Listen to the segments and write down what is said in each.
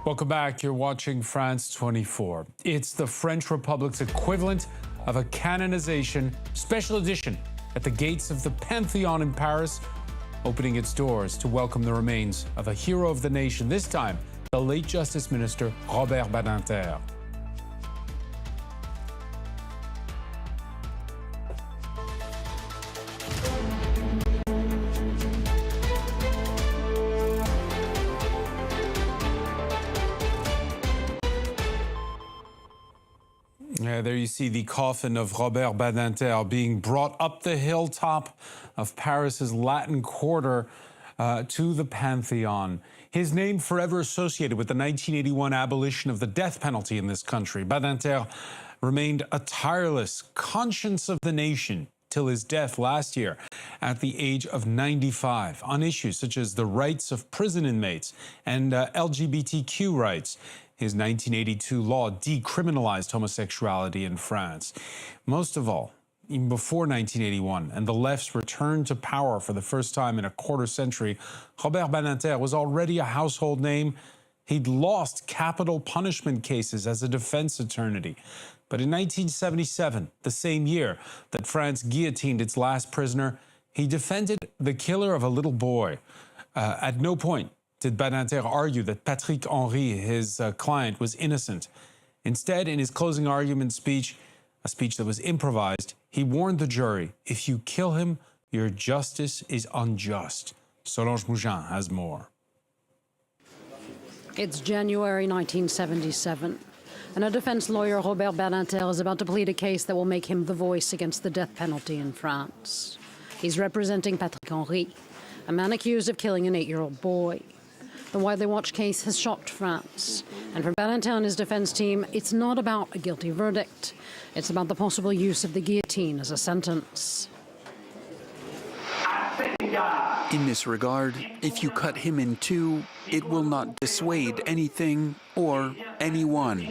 Welcome back. You're watching France 24. It's the French Republic's equivalent of a canonization special edition at the gates of the Panthéon in Paris, opening its doors to welcome the remains of a hero of the nation, this time the late Justice Minister Robert Badinter. There you see the coffin of Robert Badinter being brought up the hilltop of Paris's Latin Quarter to the Panthéon. His name forever associated with the 1981 abolition of the death penalty in this country. Badinter remained a tireless conscience of the nation till his death last year at the age of 95 on issues such as the rights of prison inmates and LGBTQ rights. His 1982 law decriminalized homosexuality in France. Most of all, even before 1981 and the left's return to power for the first time in a quarter century, Robert Badinter was already a household name. He'd lost capital punishment cases as a defense attorney. But in 1977, the same year that France guillotined its last prisoner, he defended the killer of a little boy. At no point did Badinter argue that Patrick Henry, his client, was innocent. Instead, in his closing argument speech, a speech that was improvised, he warned the jury, if you kill him, your justice is unjust. Solange Mougin has more. It's January 1977, and a defense lawyer, Robert Badinter, is about to plead a case that will make him the voice against the death penalty in France. He's representing Patrick Henry, a man accused of killing an 8-year-old boy. The widely watched case has shocked France. And for Badinter and his defense team, it's not about a guilty verdict. It's about the possible use of the guillotine as a sentence. In this regard, if you cut him in two, it will not dissuade anything or anyone.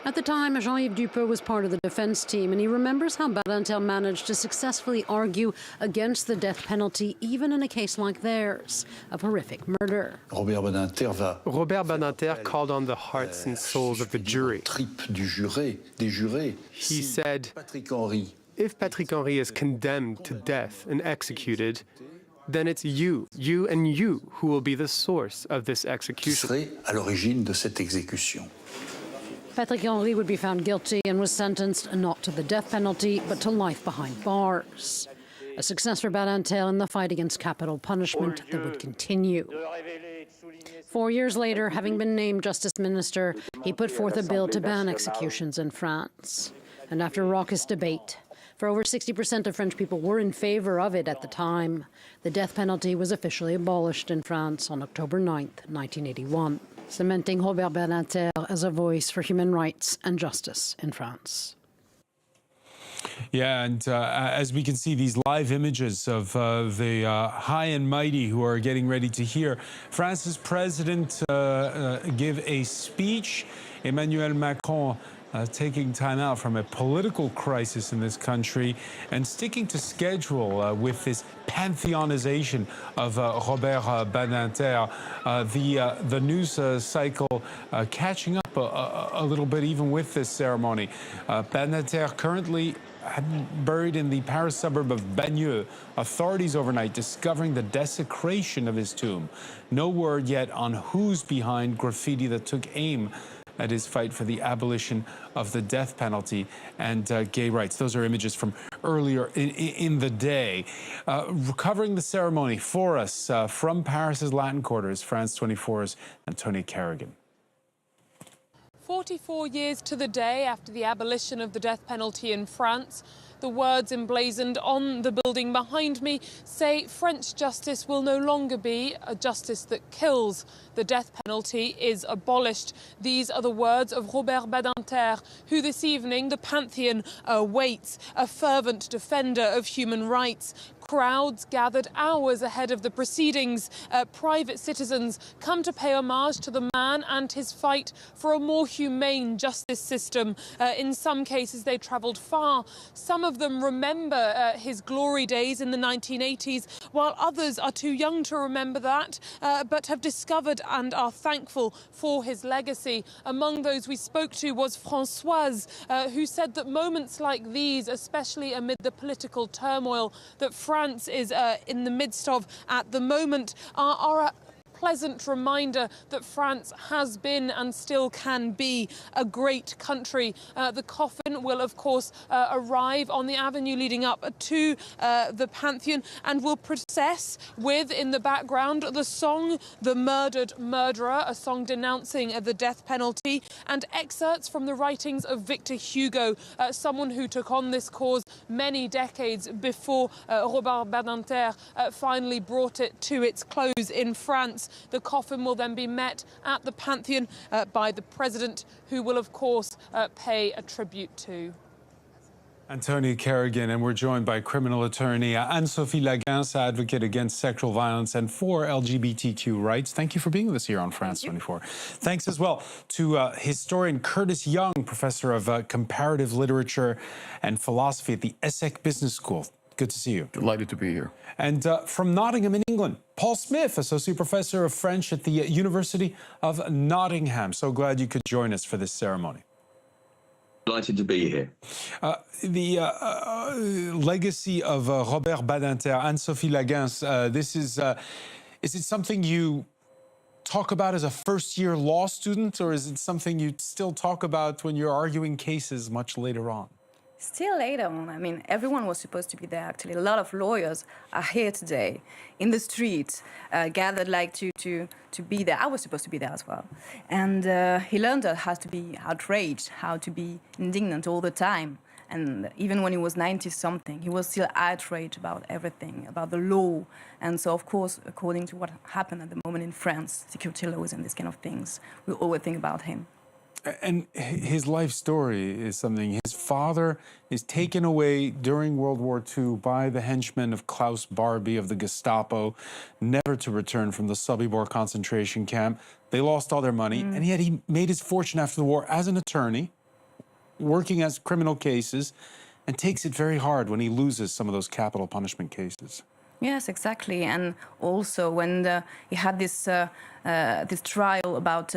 At the time, Jean-Yves Dupeux was part of the defense team, and he remembers how Badinter managed to successfully argue against the death penalty, even in a case like theirs, of horrific murder. Robert Badinter called on the hearts and souls of the jury. He said, if Patrick Henry is condemned to death and executed, then it's you who will be the source of this execution. Patrick Henry would be found guilty and was sentenced not to the death penalty, but to life behind bars. A success for Badinter in the fight against capital punishment that would continue. 4 years later, having been named Justice Minister, he put forth a bill to ban executions in France. And after raucous debate, for over 60% of French people were in favor of it at the time, the death penalty was officially abolished in France on October 9th, 1981. Cementing Robert Badinter as a voice for human rights and justice in France. Yeah, and as we can see these live images of the high and mighty who are getting ready to hear France's president give a speech, Emmanuel Macron taking time out from a political crisis in this country and sticking to schedule with this pantheonization of Robert Badinter. The news cycle catching up a little bit even with this ceremony. Badinter currently buried in the Paris suburb of Bagneux. Authorities overnight discovering the desecration of his tomb. No word yet on who's behind graffiti that took aim at his fight for the abolition of the death penalty and gay rights. Those are images from earlier in the day. Covering the ceremony for us from Paris's Latin Quarter is France 24's Antonia Kerrigan. 44 years to the day after the abolition of the death penalty in France, the words emblazoned on the building behind me say French justice will no longer be a justice that kills. The death penalty is abolished. These are the words of Robert Badinter, who this evening the Panthéon awaits, a fervent defender of human rights, Crowds gathered hours ahead of the proceedings. Private citizens come to pay homage to the man and his fight for a more humane justice system. In some cases, they travelled far. Some of them remember his glory days in the 1980s, while others are too young to remember that, but have discovered and are thankful for his legacy. Among those we spoke to was Françoise, who said that moments like these, especially amid the political turmoil that France is in the midst of at the moment, are a pleasant reminder that France has been and still can be a great country. The coffin will, of course, arrive on the avenue leading up to the Panthéon and will process with, in the background, the song The Murdered Murderer, a song denouncing the death penalty, and excerpts from the writings of Victor Hugo, someone who took on this cause many decades before Robert Badinter finally brought it to its close in France. The coffin will then be met at the Panthéon by the President, who will, of course, pay a tribute to. Antonia Kerrigan, and we're joined by criminal attorney Anne-Sophie Laguens, advocate against sexual violence and for LGBTQ rights. Thank you for being with us here on France 24. Thanks as well to historian Curtis Young, professor of comparative literature and philosophy at the ESSEC Business School. Good to see you. Delighted to be here. And from Nottingham in England, Paul Smith, associate professor of French at the University of Nottingham. So glad you could join us for this ceremony. Delighted to be here. The legacy of Robert Badinter, Anne-Sophie Laguens, this is it something you talk about as a first-year law student, or is it something you still talk about when you're arguing cases much later on? Still later on. I mean, everyone was supposed to be there, actually. A lot of lawyers are here today, in the streets, gathered like to be there. I was supposed to be there as well. And he learned how to be outraged, how to be indignant all the time. And even when he was 90-something, he was still outraged about everything, about the law. And so, of course, according to what happened at the moment in France, security laws and these kind of things, we always think about him. And his life story is something. His father is taken away during World War II by the henchmen of Klaus Barbie of the Gestapo, never to return from the Sobibor concentration camp. They lost all their money, and yet he made his fortune after the war as an attorney, working as criminal cases, and takes it very hard when he loses some of those capital punishment cases. Yes, exactly. And also when he had this this trial about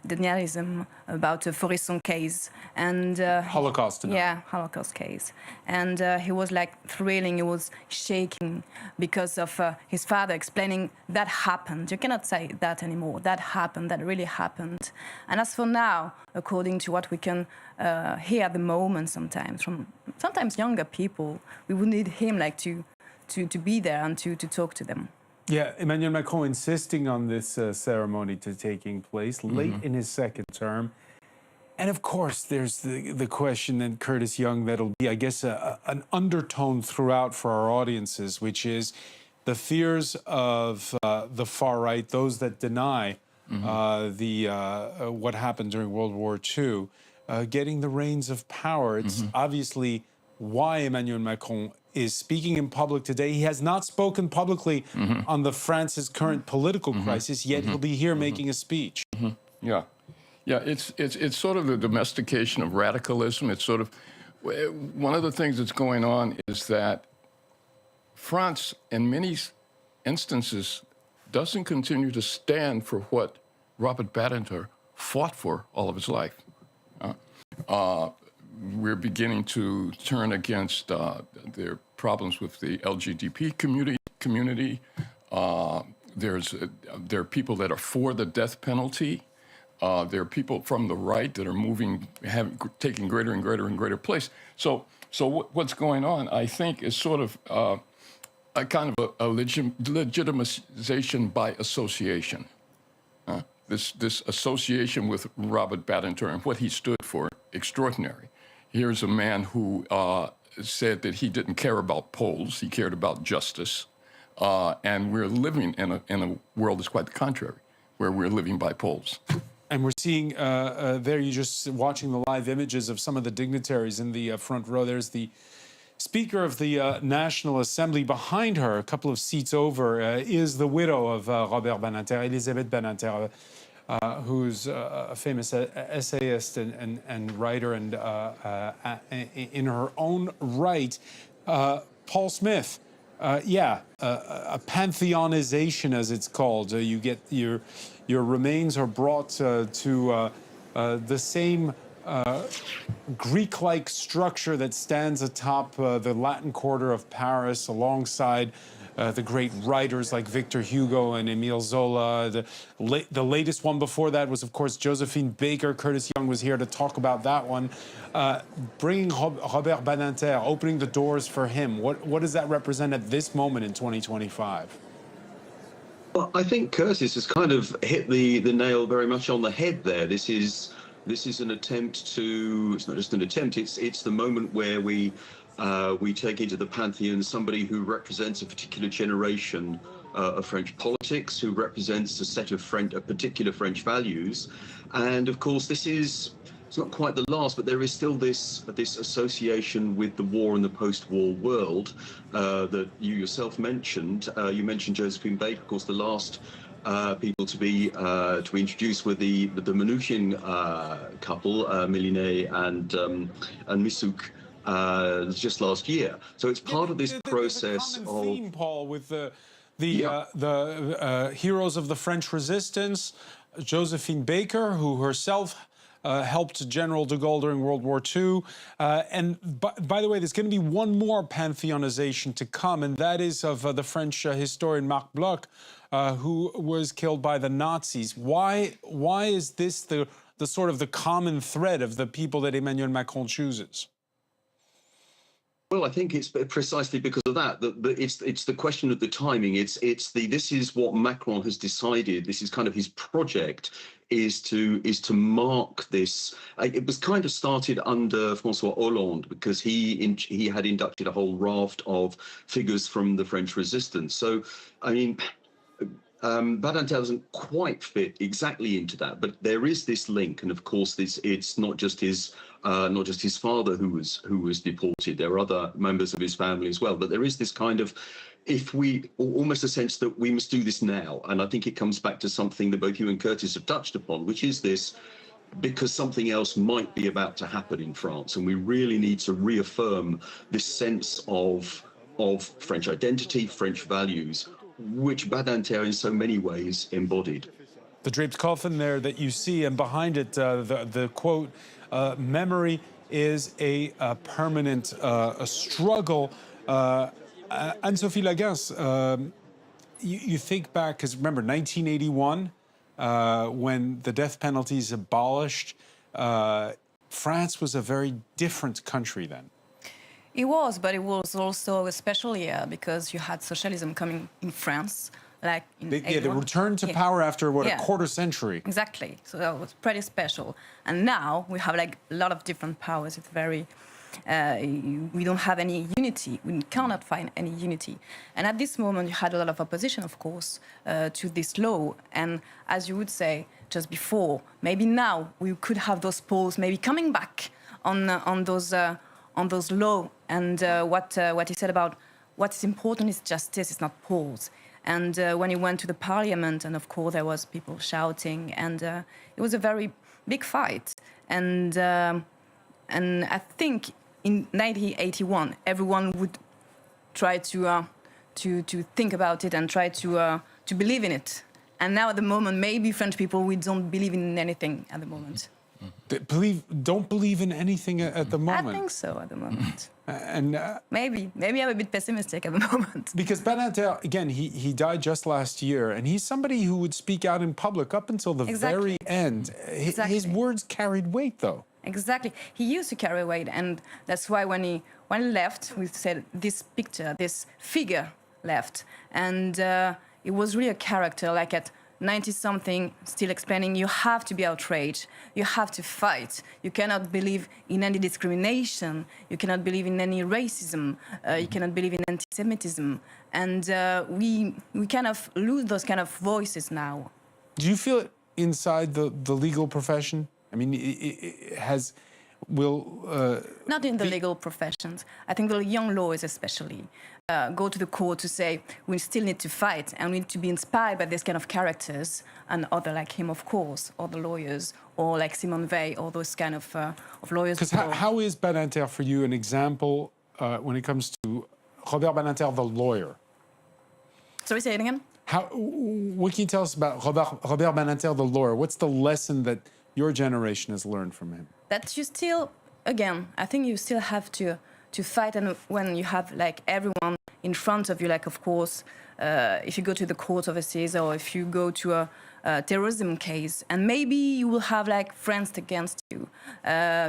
denialism, about the Forisson case. And Holocaust denial. Yeah, Holocaust case. And he was like thrilling, he was shaking because of his father explaining that happened. You cannot say that anymore. That happened, that really happened. And as for now, according to what we can hear at the moment sometimes, from sometimes younger people, we would need him like to be there and to talk to them. Yeah, Emmanuel Macron insisting on this ceremony to taking place late in his second term. And of course, there's the question, and Curtis Young, that'll be, I guess, an undertone throughout for our audiences, which is the fears of the far right, those that deny what happened during World War II, getting the reins of power. It's obviously why Emmanuel Macron is speaking in public today. He has not spoken publicly on France's current political crisis, yet he'll be here making a speech. Yeah, it's sort of the domestication of radicalism. It's sort of one of the things that's going on is that France, in many instances, doesn't continue to stand for what Robert Badinter fought for all of his life. We're beginning to turn against their problems with the LGBT community. There are people that are for the death penalty. There are people from the right that are taking greater and greater place. So what's going on, I think, is sort of a kind of a legitimization by association. This association with Robert Badinter and what he stood for, extraordinary. Here's a man who said that he didn't care about polls, he cared about justice. And we're living in a world that's quite the contrary, where we're living by polls. And we're seeing there, you're just watching the live images of some of the dignitaries in the front row. There's the Speaker of the National Assembly. Behind her, a couple of seats over, is the widow of Robert Badinter, Elisabeth Badinter, who's a famous essayist and writer, and in her own right. Paul Smith, a pantheonization, as it's called. You get your remains are brought to the same Greek-like structure that stands atop the Latin Quarter of Paris, alongside the great writers like Victor Hugo and Émile Zola. The latest one before that was, of course, Josephine Baker. Curtis Young was here to talk about that one. Bringing Robert Badinter, opening the doors for him, what does that represent at this moment in 2025? Well, I think Curtis has kind of hit the nail very much on the head there. This is an attempt to, it's not just an attempt, it's the moment where we take into the Panthéon somebody who represents a particular generation of French politics, who represents a set of particular French values. And of course, it's not quite the last, but there is still this association with the war and the post-war world that you yourself mentioned. You mentioned Josephine Baker, of course, the last people to be introduced were the Manouchian couple, Méliné and Missouk, just last year. So it's part of this process of theme, Paul, with the heroes of the French Resistance, Josephine Baker, who herself helped General de Gaulle during World War II. And by the way, there's going to be one more pantheonization to come, and that is of the French historian Marc Bloch, who was killed by the Nazis. Why is this the sort of the common thread of the people that Emmanuel Macron chooses? Well, I think it's precisely because of that. It's the question of the timing. This is what Macron has decided. This is kind of his project, is to mark this. It was kind of started under François Hollande, because he had inducted a whole raft of figures from the French Resistance. So, I mean, Badinter doesn't quite fit exactly into that, but there is this link, and of course, it's not just his father who was deported. There are other members of his family as well, but there is this kind of, almost a sense that we must do this now, and I think it comes back to something that both you and Curtis have touched upon, which is this, because something else might be about to happen in France, and we really need to reaffirm this sense of French identity, French values, which Badinter in so many ways embodied. The draped coffin there that you see, and behind it, the quote, memory is a permanent struggle. Anne-Sophie Lagasse, you think back, because remember, 1981, when the death penalty is abolished, France was a very different country then. It was, but it was also a special year because you had socialism coming in France, like in the return to power after, a quarter century. Exactly. So that was pretty special. And now we have like a lot of different powers. It's very, we don't have any unity. We cannot find any unity. And at this moment, you had a lot of opposition, of course, to this law. And as you would say just before, maybe now we could have those polls maybe coming back on those laws, and what he said about what's important is justice, it's not polls. And when he went to the parliament, and of course there was people shouting, and it was a very big fight. And I think in 1981 everyone would try to think about it and try to believe in it. And now at the moment, maybe French people, we don't believe in anything at the moment. Don't believe in anything at the moment. I think so at the moment. And maybe I'm a bit pessimistic at the moment. Because Badinter, again, he died just last year, and he's somebody who would speak out in public up until the very end. His words carried weight, though. Exactly. He used to carry weight, and that's why when he left, we said this picture, this figure left, and it was really a character, like at 90-something, still explaining, you have to be outraged, you have to fight, you cannot believe in any discrimination, you cannot believe in any racism, you cannot believe in anti-Semitism, and we kind of lose those kind of voices now. Do you feel it inside the legal profession? I mean, will not in the legal professions. I think the young lawyers especially go to the court to say we still need to fight and we need to be inspired by this kind of characters and other like him, of course, or the lawyers, or like Simone Weil, or those kind of lawyers. Because how is Badinter for you an example when it comes to Robert Badinter, the lawyer? Sorry, say it again. What can you tell us about Robert Badinter, the lawyer? What's the lesson that your generation has learned from him? That you still, again, I think you still have to fight, and when you have like everyone in front of you, like of course, if you go to the court overseas or if you go to a terrorism case, and maybe you will have like friends against you,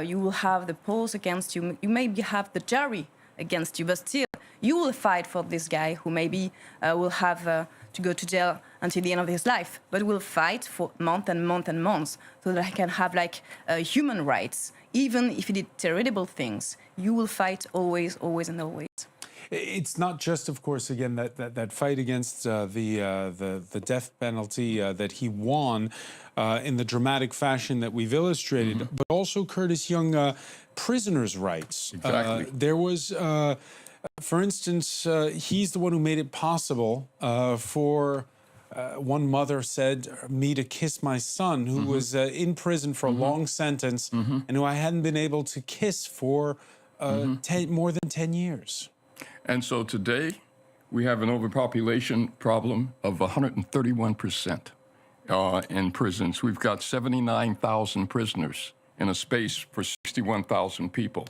you will have the police against you, you maybe have the jury against you, but still you will fight for this guy who maybe will have to go to jail until the end of his life, but will fight for months and months and months so that he can have like human rights. Even if he did terrible things, you will fight always, always and always. It's not just, of course, again, that fight against the death penalty that he won in the dramatic fashion that we've illustrated, but also, Curtis Young, prisoners' rights. Exactly. There was, for instance, he's the one who made it possible for one mother said, me to kiss my son, who was in prison for a long sentence and who I hadn't been able to kiss for more than 10 years. And so today, we have an overpopulation problem of 131% in prisons. We've got 79,000 prisoners in a space for 61,000 people.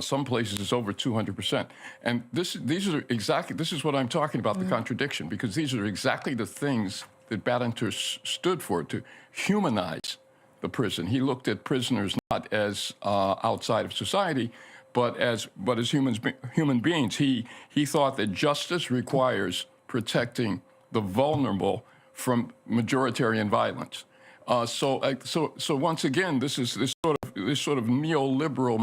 Some places it's over 200%. And this is what I'm talking about, the contradiction, because these are exactly the things that Badinter stood for, to humanize the prison. He looked at prisoners not as outside of society, but as human beings. He thought that justice requires protecting the vulnerable from majoritarian violence. So once again, this sort of neoliberal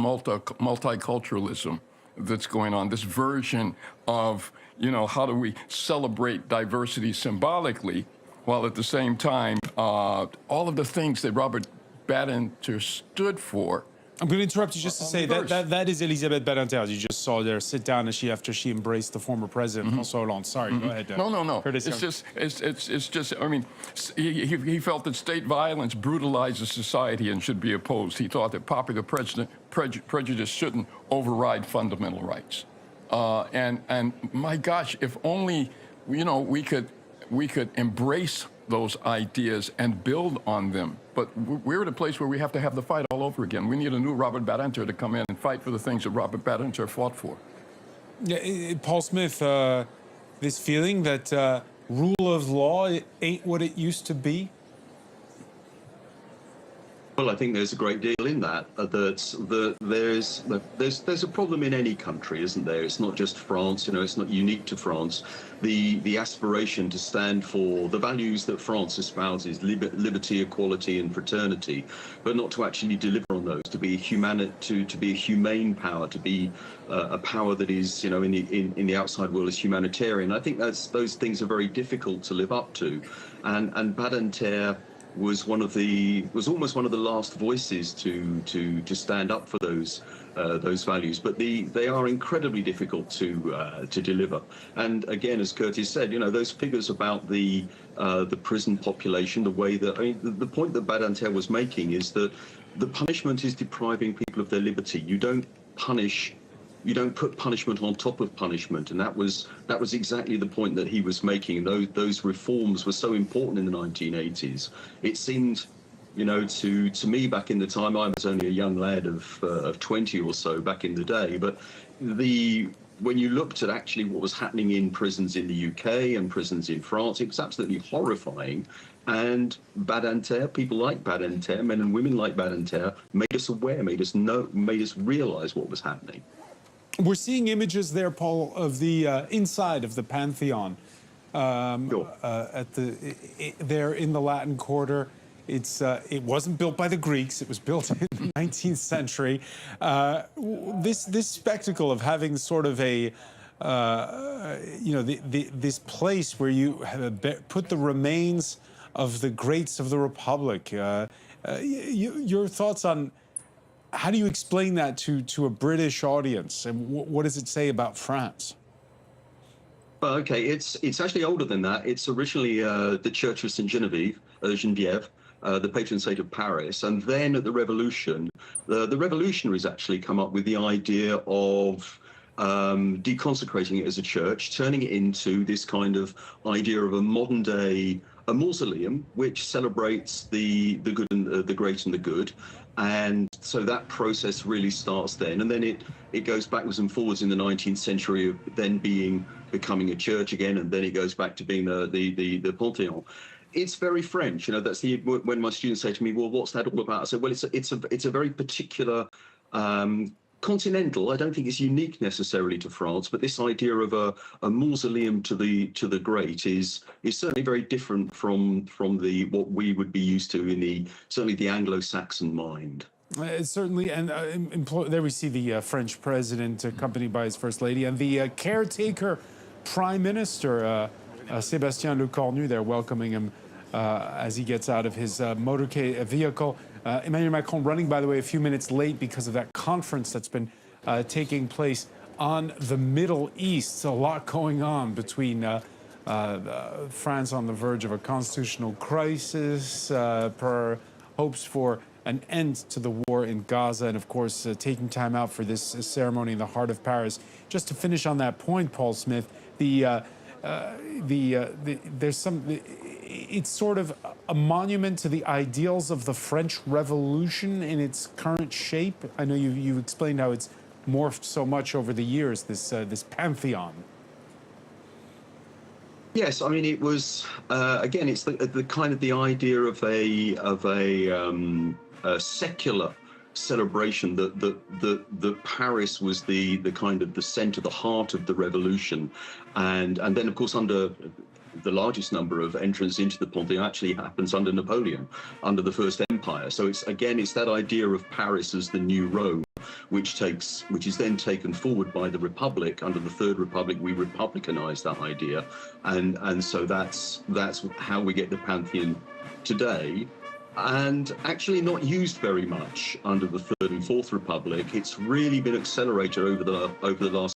multiculturalism that's going on. This version of, how do we celebrate diversity symbolically, while at the same time, all of the things that Robert Badinter stood for. I'm going to interrupt you just to say that is Elisabeth Badinter, as you just saw there, sit down after she embraced the former president, François Hollande. Sorry, go ahead. No. Curtis It's just. I mean, he felt that state violence brutalizes society and should be opposed. He thought that popular prejudice shouldn't override fundamental rights. And my gosh, if only we could embrace those ideas and build on them. But we're at a place where we have to have the fight all over again. We need a new Robert Badinter to come in and fight for the things that Robert Badinter fought for. Yeah, Paul Smith, this feeling that rule of law ain't what it used to be? Well, I think there's a great deal in that. There's a problem in any country, isn't there? It's not just France. It's not unique to France. The aspiration to stand for the values that France espouses: liberty, equality, and fraternity, but not to actually deliver on those. To be a humane power, to be a power that is, in the outside world, is humanitarian. I think those things are very difficult to live up to, and Badinter was almost one of the last voices to stand up for those values, but they are incredibly difficult to deliver. And again, as Curtis said, those figures about the prison population, the way that the point that Badinter was making is that the punishment is depriving people of their liberty. You don't put punishment on top of punishment, and that was exactly the point that he was making. Those reforms were so important in the 1980s. It seemed, to me back in the time, I was only a young lad of 20 or so back in the day, but when you looked at actually what was happening in prisons in the UK and prisons in France, it was absolutely horrifying. And Badinter, people like Badinter, men and women like Badinter, made us aware, made us realize what was happening. We're seeing images there, Paul, of the inside of the Panthéon there in the Latin Quarter. It wasn't built by the Greeks; it was built in the 19th century. This spectacle of having sort of a this place where you put the remains of the greats of the Republic. Your thoughts on How do you explain that to a British audience, and what does it say about France? Well, okay, it's actually older than that. It's originally the Church of Saint Genevieve, the patron saint of Paris, and then at the Revolution, the revolutionaries actually come up with the idea of deconsecrating it as a church, turning it into this kind of idea of a modern day a mausoleum which celebrates the good and the great and the good. And so that process really starts then, and then it goes backwards and forwards in the 19th century of then becoming a church again, and then it goes back to being the Panthéon. It's very French, you know. That's when my students say to me, "Well, what's that all about?" I say, "Well, it's a very particular continental. I don't think it's unique necessarily to France, but this idea of a mausoleum to the great is certainly very different from what we would be used to in certainly the Anglo-Saxon mind." Certainly, and there we see the French president accompanied by his first lady and the caretaker prime minister, Sébastien Lecornu, there welcoming him as he gets out of his motorcade vehicle. Emmanuel Macron running, by the way, a few minutes late because of that conference that's been taking place on the Middle East. A lot going on between France on the verge of a constitutional crisis, per hopes for an end to the war in Gaza, and of course taking time out for this ceremony in the heart of Paris. Just to finish on that point, Paul Smith, it's sort of a monument to the ideals of the French Revolution in its current shape. I know you explained how it's morphed so much over the years, this Panthéon. Yes, I mean it was again. It's the kind of the idea of a secular celebration that Paris was the kind of the center, the heart of the revolution, and then of course under the largest number of entrants into the Panthéon actually happens under Napoleon, under the First Empire. So it's that idea of Paris as the new Rome, which is then taken forward by the Republic. Under the Third Republic, we republicanize that idea, and so that's how we get the Pantheon today. And actually not used very much under the Third and Fourth Republic. It's really been accelerated over the last